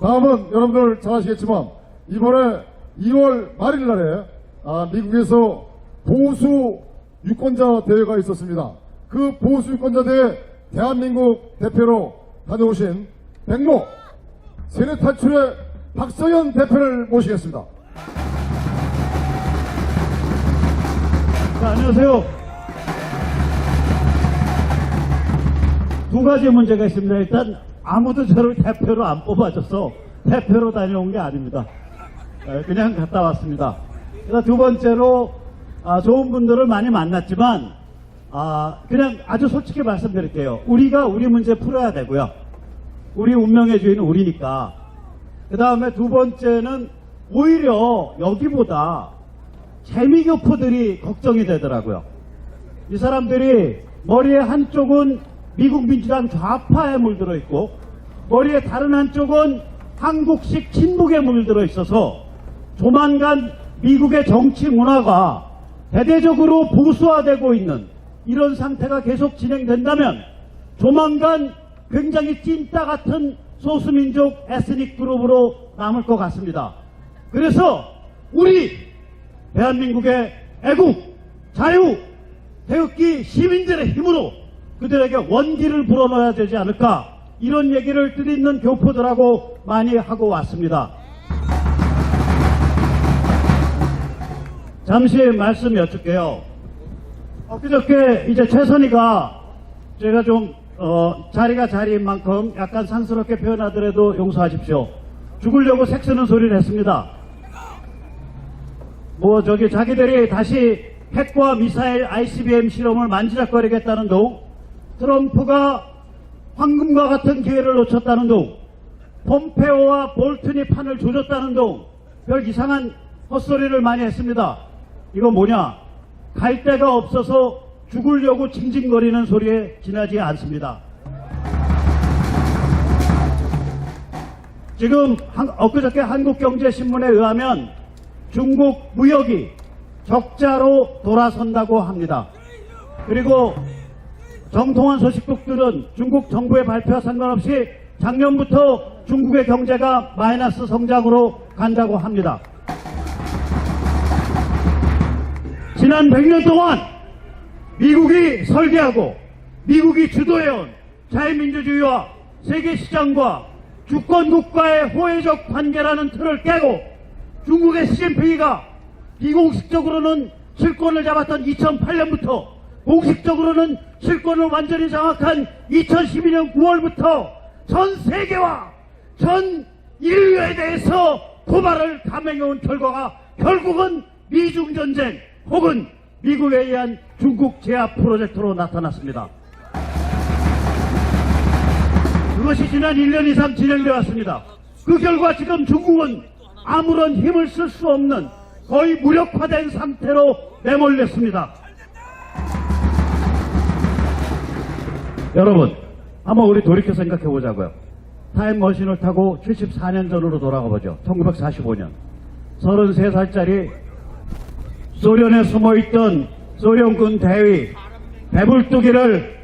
다음은 여러분들 잘 아시겠지만 이번에 2월 말일 날에 미국에서 보수 유권자 대회가 있었습니다. 그 보수 유권자 대회 대한민국 대표로 다녀오신 백모 세뇌 탈출의 박성현 대표를 모시겠습니다. 자, 안녕하세요. 두 가지 문제가 있습니다. 일단 아무도 저를 대표로 안 뽑아줘서 대표로 다녀온 게 아닙니다. 그냥 갔다 왔습니다. 두 번째로 좋은 분들을 많이 만났지만 그냥 아주 솔직히 말씀드릴게요. 우리가 우리 문제 풀어야 되고요. 우리 운명의 주인은 우리니까. 그 다음에 두 번째는 오히려 여기보다 재미교포들이 걱정이 되더라고요. 이 사람들이 머리에 한쪽은 미국 민주당 좌파에 물들어 있고 머리에 다른 한쪽은 한국식 친북에 물들어 있어서 조만간 미국의 정치 문화가 대대적으로 보수화되고 있는 이런 상태가 계속 진행된다면 조만간 굉장히 찐따 같은 소수민족 에스닉 그룹으로 남을 것 같습니다. 그래서 우리 대한민국의 애국, 자유, 태극기 시민들의 힘으로 그들에게 원기를 불어넣어야 되지 않을까, 이런 얘기를 뜻있는 교포들하고 많이 하고 왔습니다. 잠시 말씀 여쭐게요. 엊그저께 이제 최선희가 제가 좀 자리가 자리인 만큼 약간 상스럽게 표현하더라도 용서하십시오. 죽으려고 색쓰는 소리를 했습니다. 자기들이 다시 핵과 미사일 ICBM 실험을 만지작거리겠다는 둥, 트럼프가 황금과 같은 기회를 놓쳤다는 둥, 폼페오와 볼튼이 판을 조졌다는 둥, 별 이상한 헛소리를 많이 했습니다. 이거 뭐냐? 갈 데가 없어서 죽으려고 징징거리는 소리에 지나지 않습니다. 지금 엊그저께 한국경제신문에 의하면 중국 무역이 적자로 돌아선다고 합니다. 그리고 정통한 소식국들은 중국 정부의 발표와 상관없이 작년부터 중국의 경제가 마이너스 성장으로 간다고 합니다. 지난 100년 동안 미국이 설계하고 미국이 주도해온 자유민주주의와 세계시장과 주권국가의 호혜적 관계라는 틀을 깨고 중국의 시진핑이가 비공식적으로는 실권을 잡았던 2008년부터 공식적으로는 실권을 완전히 장악한 2012년 9월부터 전 세계와 전 인류에 대해서 도발을 감행해온 결과가 결국은 미중전쟁 혹은 미국에 의한 중국 제압 프로젝트로 나타났습니다. 그것이 지난 1년 이상 진행되어 왔습니다. 그 결과 지금 중국은 아무런 힘을 쓸 수 없는 거의 무력화된 상태로 내몰렸습니다. 여러분, 한번 우리 돌이켜 생각해 보자고요. 타임머신을 타고 74년 전으로 돌아가 보죠. 1945년. 33살짜리 소련에 숨어있던 소련군 대위 배불뚝이를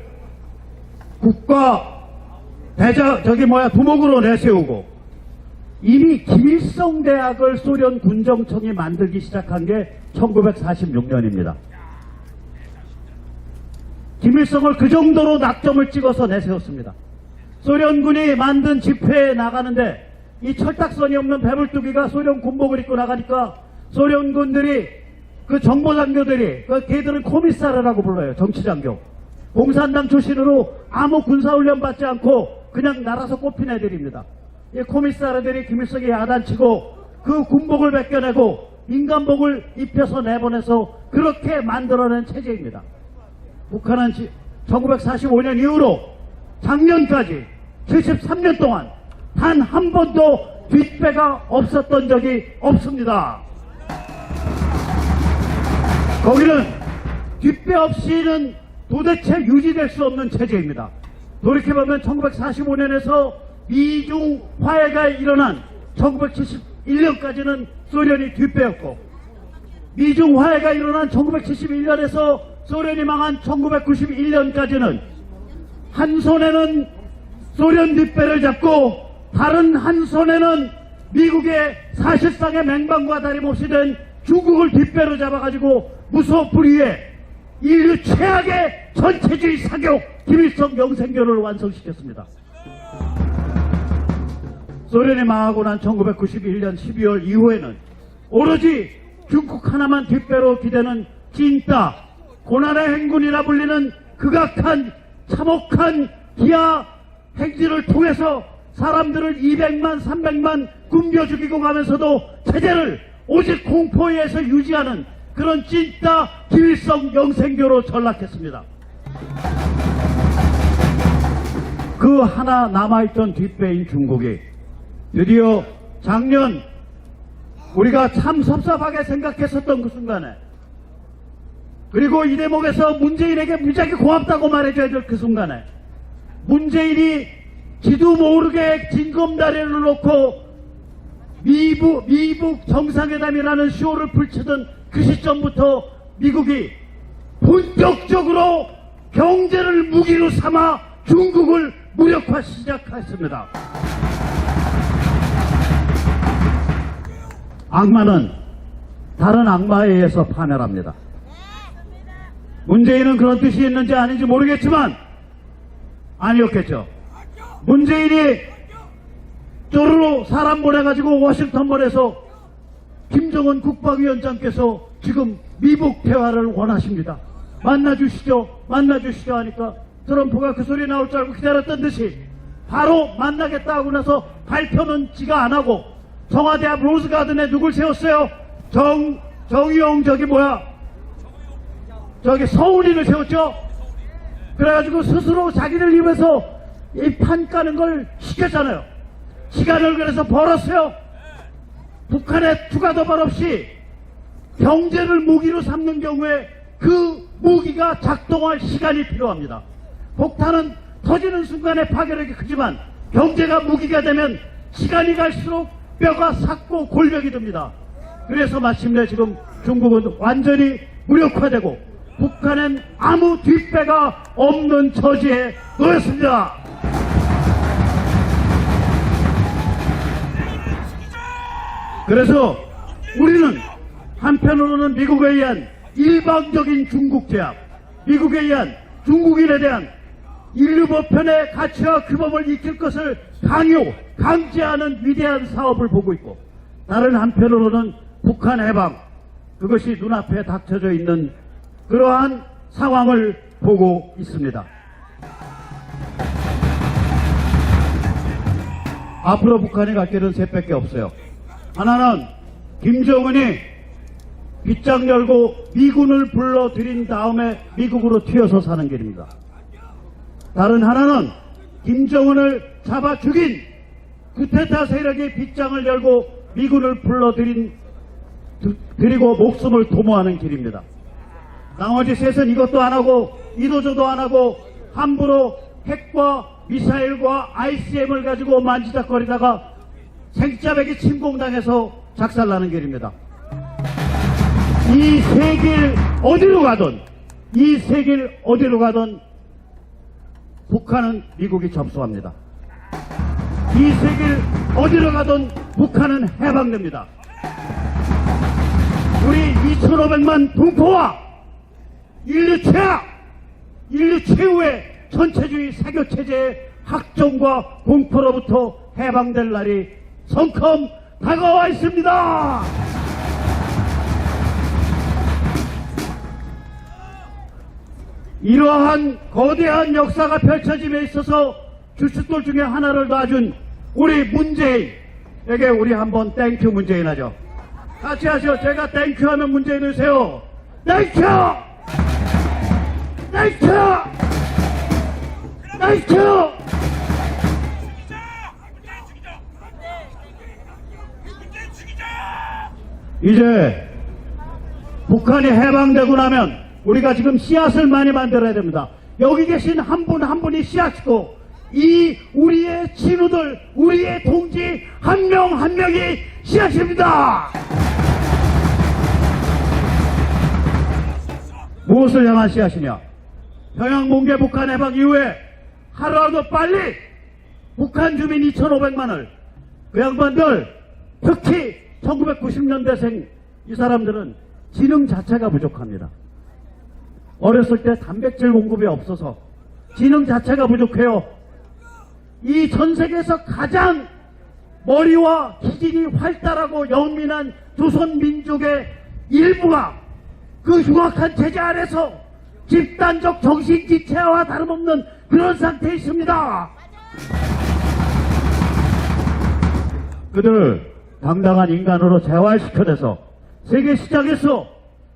국가 두목으로 내세우고 이미 김일성 대학을 소련 군정청이 만들기 시작한 게 1946년입니다. 김일성을 그 정도로 낙점을 찍어서 내세웠습니다. 소련군이 만든 집회에 나가는데 이 철딱선이 없는 배불뚝이가 소련 군복을 입고 나가니까 소련군들이 그 정보장교들이 걔들은 코미사르라고 불러요. 정치장교. 공산당 출신으로 아무 군사훈련 받지 않고 그냥 날아서 꼽힌 애들입니다. 이 코미사르들이 김일성이 야단치고 그 군복을 벗겨내고 인간복을 입혀서 내보내서 그렇게 만들어낸 체제입니다. 북한은 1945년 이후로 작년까지 73년 동안 단 한 번도 뒷배가 없었던 적이 없습니다. 거기는 뒷배 없이는 도대체 유지될 수 없는 체제입니다. 돌이켜보면 1945년에서 미중 화해가 일어난 1971년까지는 소련이 뒷배였고, 미중 화해가 일어난 1971년에서 소련이 망한 1991년까지는 한 손에는 소련 뒷배를 잡고 다른 한 손에는 미국의 사실상의 맹방과 다름없이 된 중국을 뒷배로 잡아가지고 무소불위의 인류 최악의 전체주의 사격 김일성 영생교를 완성시켰습니다. 소련이 망하고 난 1991년 12월 이후에는 오로지 중국 하나만 뒷배로 기대는 찐따 고난의 행군이라 불리는 극악한 참혹한 기아 행진을 통해서 사람들을 200만 300만 굶겨 죽이고 가면서도 체제를 오직 공포에 의해서 유지하는 그런 찐따 김일성 영생교로 전락했습니다. 그 하나 남아있던 뒷배인 중국이 드디어 작년 우리가 참 섭섭하게 생각했었던 그 순간에, 그리고 이 대목에서 문재인에게 무지하게 고맙다고 말해줘야 될 그 순간에, 문재인이 지도 모르게 징검다리를 놓고 미북 정상회담이라는 쇼를 펼치던 그 시점부터 미국이 본격적으로 경제를 무기로 삼아 중국을 무력화 시작했습니다. 악마는 다른 악마에 의해서 파멸합니다. 문재인은 그런 뜻이 있는지 아닌지 모르겠지만 아니었겠죠. 문재인이 쪼르르 사람 보내가지고 워싱턴 보내서 김정은 국방위원장께서 지금 미북 대화를 원하십니다. 만나주시죠 하니까 트럼프가 그 소리 나올 줄 알고 기다렸던 듯이 바로 만나겠다 하고 나서 발표는 지가 안 하고 청와대 앞 로즈가든에 누굴 세웠어요? 정의용 저기 서울이를 세웠죠? 그래가지고 스스로 자기를 입에서 이 판 까는 걸 시켰잖아요. 시간을 그래서 벌었어요. 북한에 투가도발 없이 경제를 무기로 삼는 경우에 그 무기가 작동할 시간이 필요합니다. 폭탄은 터지는 순간에 파괴력이 크지만 경제가 무기가 되면 시간이 갈수록 뼈가 삭고 골격이 듭니다. 그래서 마침내 지금 중국은 완전히 무력화되고 북한은 아무 뒷배가 없는 처지에 놓였습니다. 그래서 우리는 한편으로는 미국에 의한 일방적인 중국 제압, 미국에 의한 중국인에 대한 인류 보편의 가치와 규범을 익힐 것을 강제하는 위대한 사업을 보고 있고, 다른 한편으로는 북한 해방, 그것이 눈앞에 닥쳐져 있는 그러한 상황을 보고 있습니다. 앞으로 북한이 갈 길은 셋밖에 없어요. 하나는 김정은이 빗장 열고 미군을 불러들인 다음에 미국으로 튀어서 사는 길입니다. 다른 하나는 김정은을 잡아 죽인 쿠데타 세력이 빗장을 열고 미군을 불러들이고 목숨을 도모하는 길입니다. 나머지 셋은 이것도 안 하고 이도저도 안 하고 함부로 핵과 미사일과 ICM을 가지고 만지작거리다가 생짜배기 침공당해서 작살나는 길입니다. 이 세 길 어디로 가든 북한은 미국이 접수합니다. 이 세 길 어디로 가든 북한은 해방됩니다. 우리 2,500만 동포와 인류 최후의 전체주의 사교체제의 학정과 공포로부터 해방될 날이 성큼 다가와 있습니다. 이러한 거대한 역사가 펼쳐짐에 있어서 주춧돌 중에 하나를 놔준 우리 문재인에게 우리 한번 땡큐 문재인 하죠. 같이 하죠. 제가 땡큐 하면 문재인 하세요. 땡큐! 땡큐! 땡큐! 이제 북한이 해방되고 나면 우리가 지금 씨앗을 많이 만들어야 됩니다. 여기 계신 한 분 한 분이 씨앗이고 이 우리의 친구들, 우리의 동지 한 명 한 명이 씨앗입니다. 무엇을 향한 씨앗이냐? 평양 붕괴 북한 해방 이후에 하루라도 빨리 북한 주민 2,500만을 그 양반들 특히 1990년대생 이 사람들은 지능 자체가 부족합니다. 어렸을 때 단백질 공급이 없어서 지능 자체가 부족해요. 이 전 세계에서 가장 머리와 기질이 활달하고 영민한 조선 민족의 일부가 그 흉악한 체제 아래서 집단적 정신지체와 다름없는 그런 상태에 있습니다. 그들을 당당한 인간으로 재활시켜내서 세계 시장에서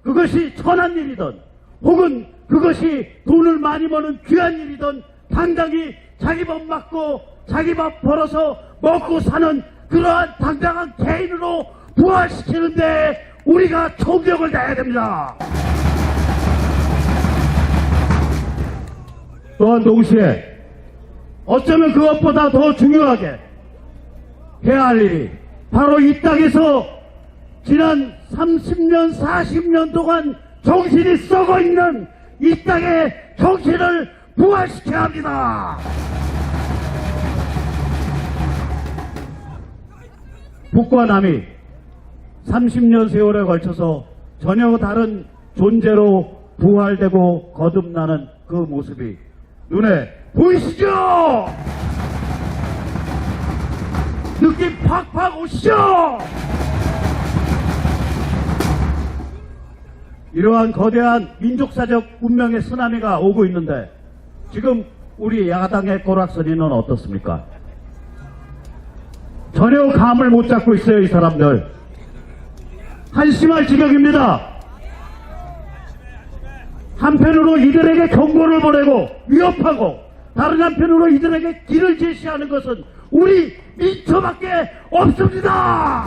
그것이 천한 일이든 혹은 그것이 돈을 많이 버는 귀한 일이든 당당히 자기 밥 맞고 자기 밥 벌어서 먹고 사는 그러한 당당한 개인으로 부활시키는데 우리가 총력을 다해야 됩니다. 또한 동시에 어쩌면 그것보다 더 중요하게 해야 할 일이 바로 이 땅에서 지난 30년, 40년 동안 정신이 썩어 있는 이 땅의 정신을 부활시켜야 합니다. 북과 남이 30년 세월에 걸쳐서 전혀 다른 존재로 부활되고 거듭나는 그 모습이 눈에 보이시죠? 느낌 팍팍 오시죠? 이러한 거대한 민족사적 운명의 쓰나미가 오고 있는데 지금 우리 야당의 꼬락서리는 어떻습니까? 전혀 감을 못 잡고 있어요. 이 사람들 한심할 지경입니다. 한편으로 이들에게 경고를 보내고 위협하고 다른 한편으로 이들에게 길을 제시하는 것은 우리 민초밖에 없습니다.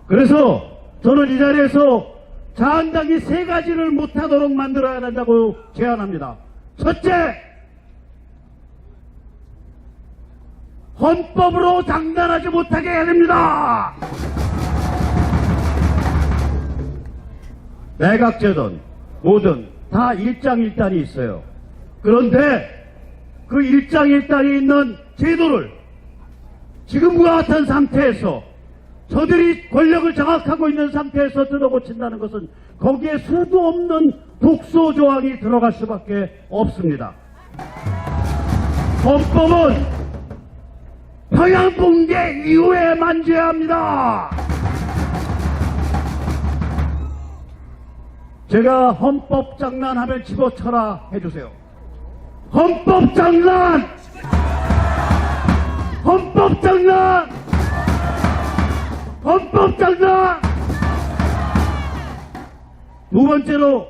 그래서 저는 이 자리에서 자한당이 세 가지를 못하도록 만들어야 한다고 제안합니다. 첫째, 헌법으로 장난하지 못하게 해야 됩니다. 내각제든 뭐든 다 일장일단이 있어요. 그런데 그 일장일단이 있는 제도를 지금과 같은 상태에서 저들이 권력을 장악하고 있는 상태에서 뜯어고친다는 것은 거기에 수도 없는 독소 조항이 들어갈 수밖에 없습니다. 헌법은 평양 붕괴 이후에 만져야 합니다. 제가 헌법 장난하면 집어쳐라 해주세요. 헌법 장난! 헌법 장난! 헌법 장난! 두 번째로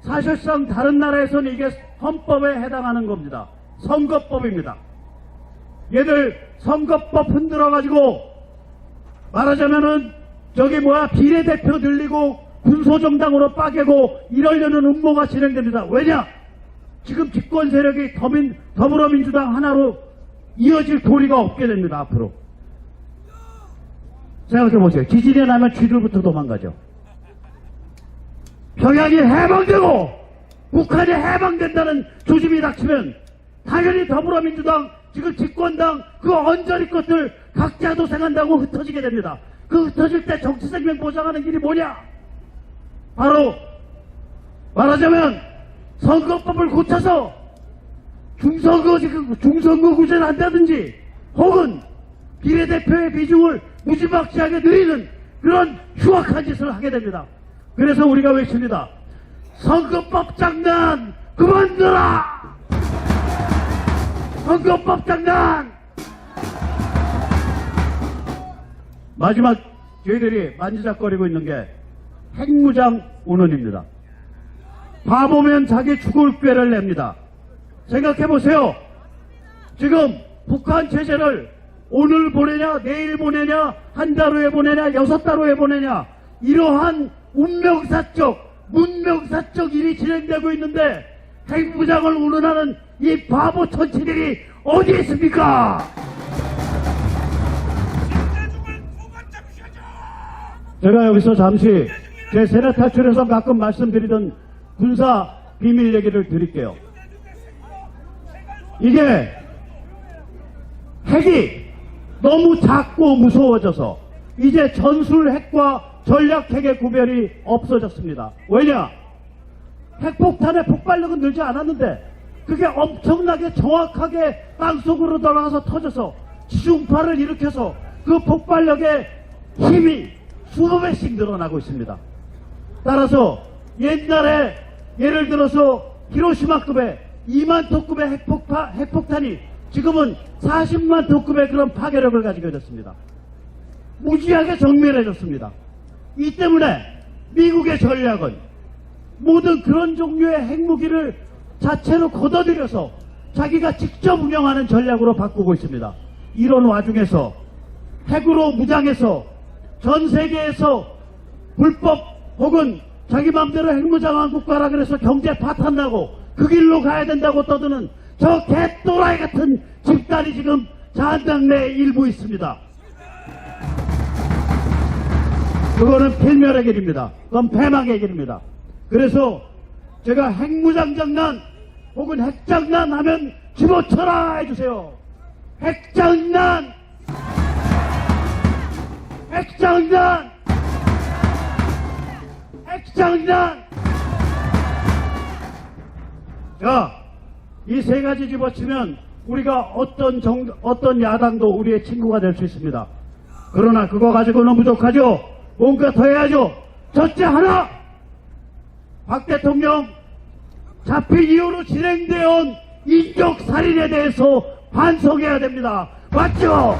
사실상 다른 나라에서는 이게 헌법에 해당하는 겁니다. 선거법입니다. 얘들 선거법 흔들어가지고 말하자면은 저기 비례대표 늘리고 군소정당으로 빠개고 이러려는 음모가 진행됩니다. 왜냐? 지금 집권 세력이 더불어민주당 하나로 이어질 도리가 없게 됩니다. 앞으로 생각해보세요. 지진이 나면 쥐들부터 도망가죠. 평양이 해방되고 북한이 해방된다는 조짐이 닥치면 당연히 더불어민주당 지금 집권당 그 언저리 것들 각자 도생한다고 흩어지게 됩니다. 그 흩어질 때 정치 생명 보장하는 길이 뭐냐? 바로 말하자면 선거법을 고쳐서 중선거구제를 한다든지 혹은 비례대표의 비중을 무지막지하게 늘리는 그런 흉악한 짓을 하게 됩니다. 그래서 우리가 외칩니다. 선거법 장난 그만둬라! 선거법 장난! 마지막 저희들이 만지작거리고 있는 게 핵무장 운운입니다. 바보면 자기 죽을 꾀를 냅니다. 생각해보세요. 지금 북한 체제를 오늘 보내냐 내일 보내냐 한 달 후에 보내냐 6달 후에 보내냐 이러한 운명사적 문명사적 일이 진행되고 있는데 핵무장을 운운하는 이 바보 천치들이 어디 있습니까? 제가 여기서 잠시 제 세례 탈출에서 가끔 말씀드리던 군사 비밀 얘기를 드릴게요. 이게 핵이 너무 작고 무서워져서 이제 전술핵과 전략핵의 구별이 없어졌습니다. 왜냐? 핵폭탄의 폭발력은 늘지 않았는데 그게 엄청나게 정확하게 땅속으로 들어가서 터져서 지중파를 일으켜서 그 폭발력의 힘이 수백 배씩 늘어나고 있습니다. 따라서 옛날에 예를 들어서 히로시마급의 2만 톤급의 핵폭탄이 지금은 40만 톤급의 그런 파괴력을 가지게 됐습니다. 무지하게 정밀해졌습니다. 이 때문에 미국의 전략은 모든 그런 종류의 핵무기를 자체로 걷어들여서 자기가 직접 운영하는 전략으로 바꾸고 있습니다. 이런 와중에서 핵으로 무장해서 전 세계에서 불법 혹은 자기 맘대로 핵무장한 국가라 그래서 경제 파탄나고 그 길로 가야 된다고 떠드는 저 개또라이 같은 집단이 지금 자한당 내에 일부 있습니다. 그거는 필멸의 길입니다. 그건 패망의 길입니다. 그래서 제가 핵무장 장난 혹은 핵장난 하면 집어쳐라 해주세요. 핵장난! 핵장난! 핵장난! 자, 이 세 가지 집어치면 우리가 어떤 야당도 우리의 친구가 될 수 있습니다. 그러나 그거 가지고는 부족하죠. 뭔가 더 해야죠. 첫째 하나! 박 대통령 잡힌 이후로 진행되어 온 인격살인에 대해서 반성해야 됩니다. 맞죠?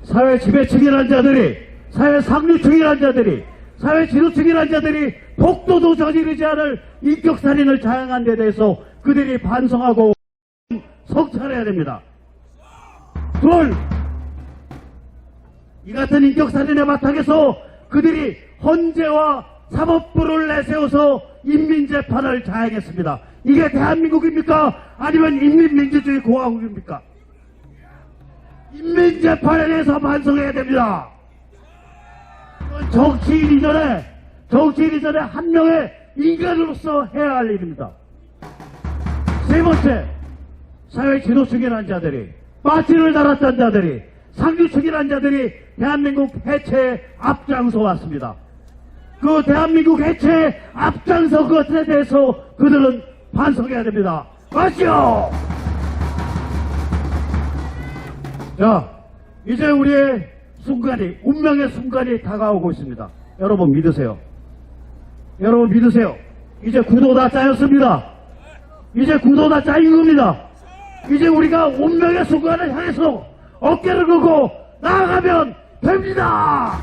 사회 지배층이라는 자들이, 사회 상류층이라는 자들이, 사회 지도층이라는 자들이 폭도도 저지르지 않을 인격살인을 자행한 데 대해서 그들이 반성하고 성찰해야 됩니다. 둘, 이 같은 인격살인의 바탕에서 그들이 헌재와 사법부를 내세워서 인민재판을 자행했습니다. 이게 대한민국입니까? 아니면 인민민주주의 공화국입니까? 인민재판에 대해서 반성해야 됩니다. 정치인 이전에 한 명의 인간으로서 해야 할 일입니다. 세 번째, 사회 지도층이라는 자들이, 빠지를 달았던 자들이, 상류층이라는 자들이 대한민국 해체에 앞장서 왔습니다. 그 대한민국 해체에 앞장서 것에 대해서 그들은 반성해야 됩니다. 맞죠? 자, 이제 우리의 순간이, 운명의 순간이 다가오고 있습니다. 여러분 믿으세요. 여러분 믿으세요. 이제 구도 다 짜였습니다. 이제 구도 다 짜인 겁니다. 이제 우리가 운명의 순간을 향해서 어깨를 걷고 나아가면 됩니다.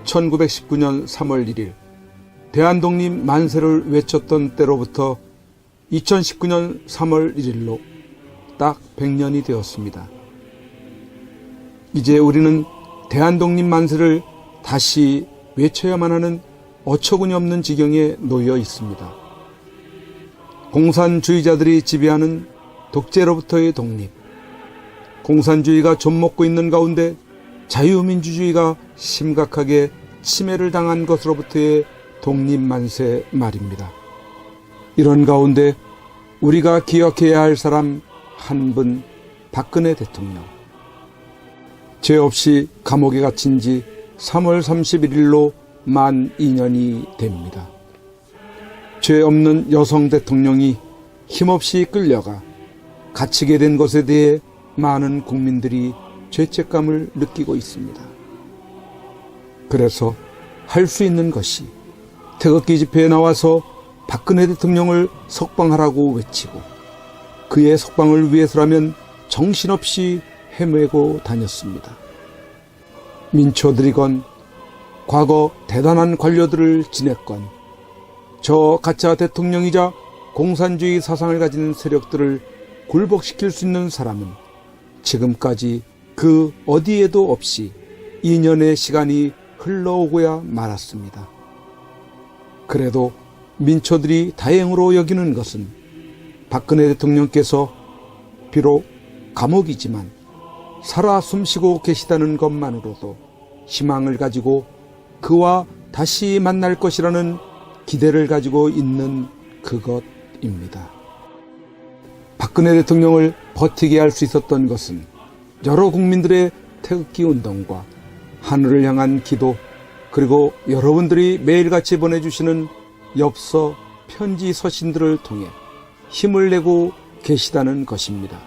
(1919년 3월 1일) 대한독립 만세를 외쳤던 때로부터 2019년 3월 1일로 딱 100년이 되었습니다. 이제 우리는 대한독립 만세를 다시 외쳐야만 하는 어처구니 없는 지경에 놓여 있습니다. 공산주의자들이 지배하는 독재로부터의 독립, 공산주의가 좀먹고 있는 가운데 자유민주주의가 심각하게 침해를 당한 것으로부터의 독립만세 말입니다. 이런 가운데 우리가 기억해야 할 사람 한 분, 박근혜 대통령. 죄 없이 감옥에 갇힌 지 3월 31일로 만 2년이 됩니다. 죄 없는 여성 대통령이 힘없이 끌려가 갇히게 된 것에 대해 많은 국민들이 죄책감을 느끼고 있습니다. 그래서 할 수 있는 것이 태극기 집회에 나와서 박근혜 대통령을 석방하라고 외치고 그의 석방을 위해서라면 정신없이 헤매고 다녔습니다. 민초들이건 과거 대단한 관료들을 지냈건 저 가짜 대통령이자 공산주의 사상을 가진 세력들을 굴복시킬 수 있는 사람은 지금까지 그 어디에도 없이 2년의 시간이 흘러오고야 말았습니다. 그래도 민초들이 다행으로 여기는 것은 박근혜 대통령께서 비록 감옥이지만 살아 숨쉬고 계시다는 것만으로도 희망을 가지고 그와 다시 만날 것이라는 기대를 가지고 있는 그것입니다. 박근혜 대통령을 버티게 할 수 있었던 것은 여러 국민들의 태극기 운동과 하늘을 향한 기도, 그리고 여러분들이 매일같이 보내주시는 엽서, 편지, 서신들을 통해 힘을 내고 계시다는 것입니다.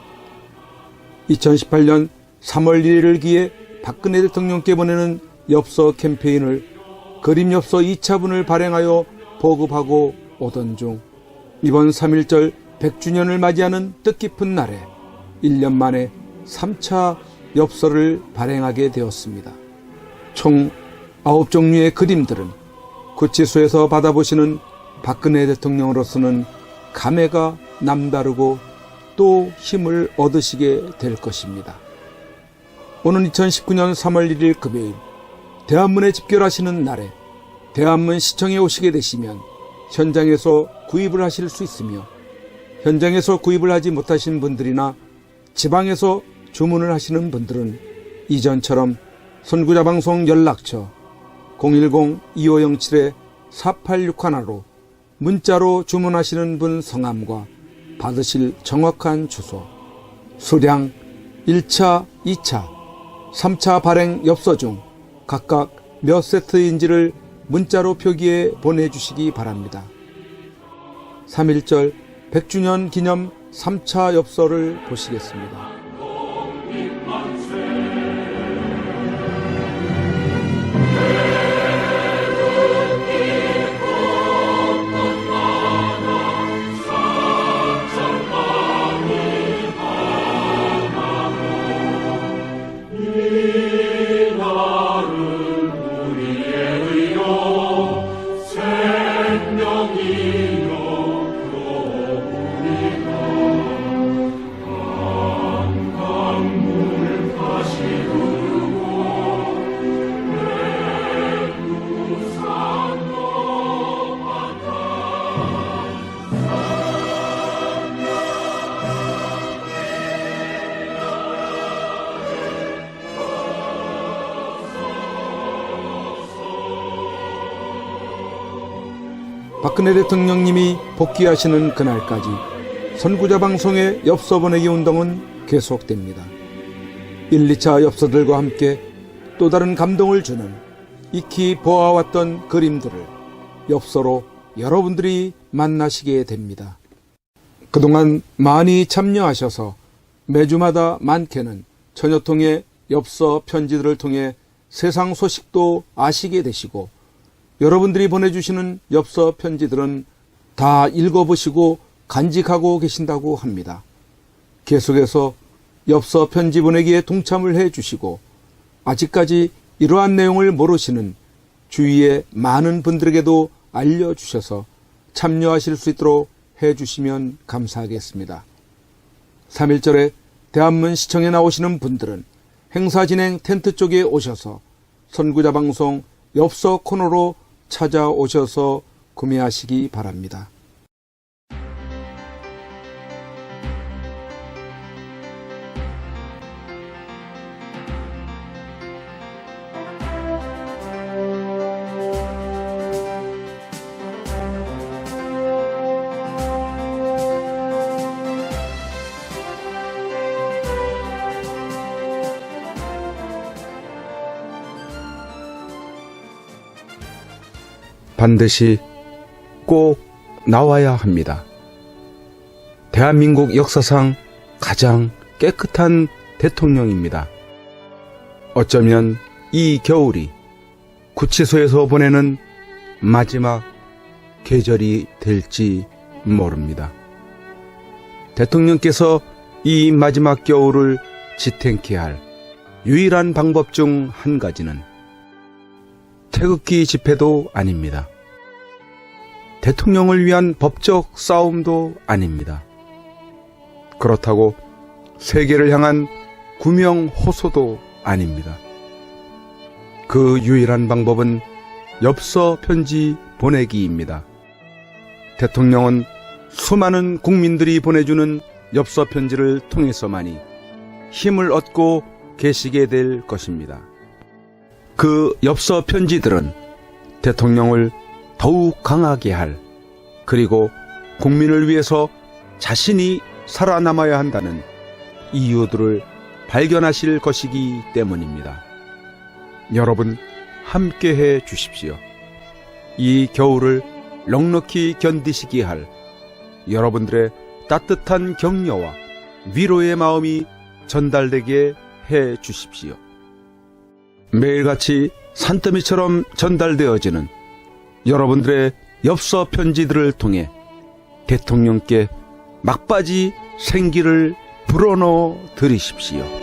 2018년 3월 1일을 기해 박근혜 대통령께 보내는 엽서 캠페인을 그림 엽서 2차분을 발행하여 보급하고 오던 중 이번 3.1절 100주년을 맞이하는 뜻깊은 날에 1년 만에 3차 엽서를 발행하게 되었습니다. 총 9종류의 그림들은 구치소에서 받아보시는 박근혜 대통령으로서는 감회가 남다르고 또 힘을 얻으시게 될 것입니다. 오는 2019년 3월 1일 금요일 대한문에 집결하시는 날에 대한문 시청에 오시게 되시면 현장에서 구입을 하실 수 있으며, 현장에서 구입을 하지 못하신 분들이나 지방에서 주문을 하시는 분들은 이전처럼 선구자방송 연락처 010-2507-4861로 문자로 주문하시는 분 성함과 받으실 정확한 주소, 수량 1차, 2차, 3차 발행 엽서 중 각각 몇 세트인지를 문자로 표기해 보내주시기 바랍니다. 3.1절 100주년 기념 3차 엽서를 보시겠습니다. 박근혜 대통령님이 복귀하시는 그날까지 선구자 방송의 엽서 보내기 운동은 계속됩니다. 1, 2차 엽서들과 함께 또 다른 감동을 주는 익히 보아왔던 그림들을 엽서로 여러분들이 만나시게 됩니다. 그동안 많이 참여하셔서 매주마다 많게는 천여 통의 엽서 편지들을 통해 세상 소식도 아시게 되시고, 여러분들이 보내주시는 엽서 편지들은 다 읽어보시고 간직하고 계신다고 합니다. 계속해서 엽서 편지 보내기에 동참을 해주시고, 아직까지 이러한 내용을 모르시는 주위의 많은 분들에게도 알려주셔서 참여하실 수 있도록 해주시면 감사하겠습니다. 3.1절에 대한문 시청에 나오시는 분들은 행사 진행 텐트 쪽에 오셔서 선구자 방송 엽서 코너로 찾아오셔서 구매하시기 바랍니다. 반드시 꼭 나와야 합니다. 대한민국 역사상 가장 깨끗한 대통령입니다. 어쩌면 이 겨울이 구치소에서 보내는 마지막 계절이 될지 모릅니다. 대통령께서 이 마지막 겨울을 지탱케 할 유일한 방법 중 한 가지는 태극기 집회도 아닙니다. 대통령을 위한 법적 싸움도 아닙니다. 그렇다고 세계를 향한 구명 호소도 아닙니다. 그 유일한 방법은 엽서 편지 보내기입니다. 대통령은 수많은 국민들이 보내주는 엽서 편지를 통해서만이 힘을 얻고 계시게 될 것입니다. 그 엽서 편지들은 대통령을 더욱 강하게 할, 그리고 국민을 위해서 자신이 살아남아야 한다는 이유들을 발견하실 것이기 때문입니다. 여러분, 함께해 주십시오. 이 겨울을 넉넉히 견디시게 할 여러분들의 따뜻한 격려와 위로의 마음이 전달되게 해 주십시오. 매일같이 산더미처럼 전달되어지는 여러분들의 엽서 편지들을 통해 대통령께 막바지 생기를 불어넣어 드리십시오.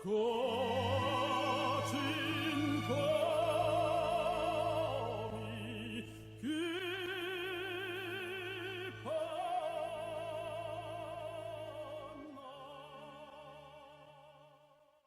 그